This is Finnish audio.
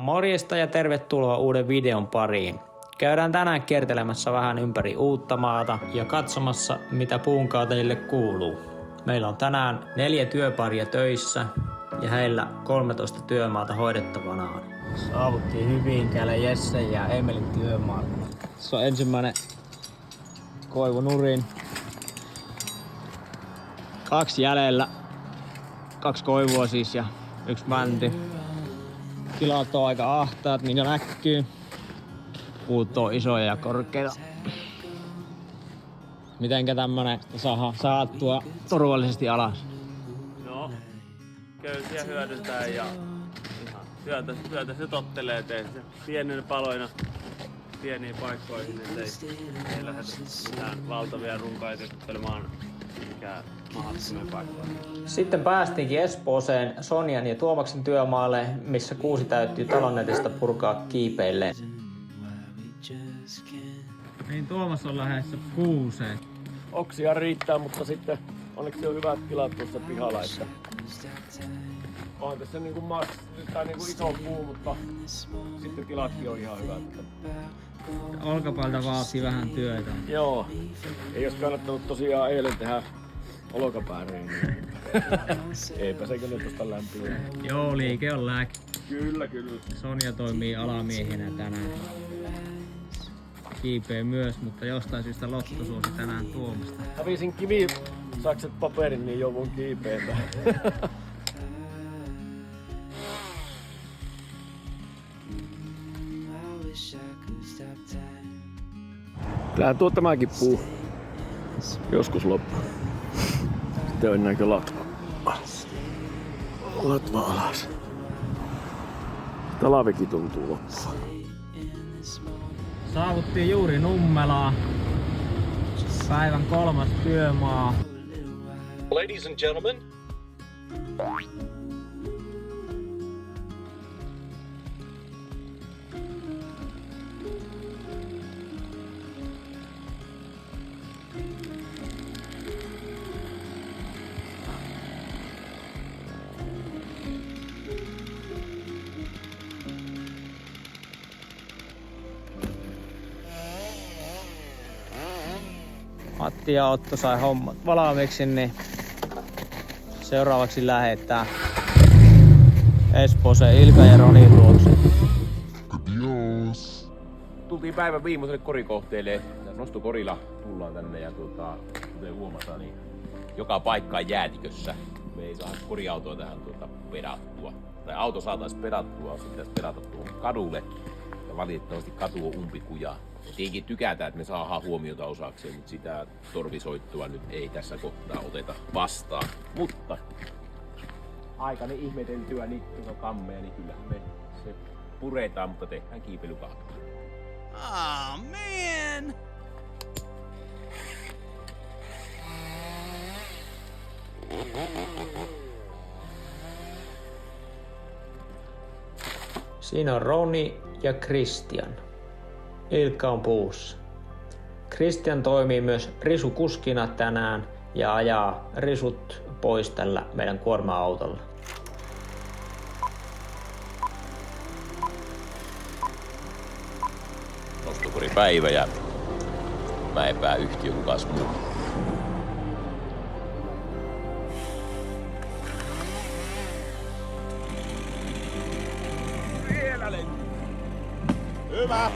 Morjesta ja tervetuloa uuden videon pariin. Käydään tänään kiertelemässä vähän ympäri Uuttamaata ja katsomassa mitä puunkaatajille kuuluu. Meillä on tänään 4 työparia töissä ja heillä 13 työmaata hoidettavanaan. Saavuttiin Hyvinkäällä Jesse ja Emelin työmaalle. Se on ensimmäinen koivunurin. 2 jäljellä. 2 koivua siis ja 1 mänty. Tilat on aika ahtaat, niin näkyy. Puut on isoja ja korkeita. Mitenkä tämmönen saadaan saattua turvallisesti alas? No, köysiä hyödyntää ja ihan työtä se tottelee, tee se pienenä paloina pieniin paikkoihin, ettei lähde mitään valtavia runkaita tottelemaan mikään mahdottomia paikkoja. Sitten päästiinkin Espooseen Sonjan ja Tuomaksen työmaalle, missä kuusi täytyy talonnetista purkaa kiipeilleen. Niin Tuomas on lähdössä kuuseen. Oksia riittää, mutta sitten onneksi on hyvät tilat tuossa pihalla, että on tässä niinku iso puu, mutta sitten tilatkin on ihan hyvät. Olkapäältä vaatii vähän työtä. Joo, ei olisi kannattanut tosiaan eilen tehdä olkapääreeniä. Eipä se kyllä tosta lämpiä. Joo, liike on lääke. Kyllä. Sonja toimii alamiehenä tänään. Kiipee myös, mutta jostain syystä Lotto suosi tänään Tuomasta. Hävisin kivisakset paperin, niin joudun kiipeämään. Kyllähän tämäkin puu joskus loppu. Sitten on enääkö latva alas. Talavikin tuntuu loppua. Saavuttiin juuri Nummelaa. Päivän 3. työmaa. Ladies and gentlemen. Matti ja Otto sai hommat valmiiksi, niin seuraavaksi lähdetään Espooseen Ilka ja Ronin luokse. Tultiin päivän viimeiselle korikohteelle. Nostokorilla tullaan tänne ja kuten huomataan, niin joka paikka on jäätikössä. Me ei saa koriautoa tähän pedattua. Tai auto saataisiin pedattua, se pitäisi pedata tuohon kadulle. Ja valitettavasti katu on umpikuja. Tietenkin tykätään, että me saadaan huomiota osakseen, mutta sitä torvisoittua nyt ei tässä kohtaa oteta vastaan. Mutta aikani ihmeteltyä niin kammeja, niin kyllähän me se puretaan, mutta tehdään kiipeilykahvia. Oh man! Siinä on Roni ja Christian. Ilkka on puussa. Christian toimii myös risukuskina tänään ja ajaa risut pois tällä meidän kuorma-autolla. Nostokoripäivä ja Mäenpää yhtiön kanssa muu. Vielä lentää. Hyvä!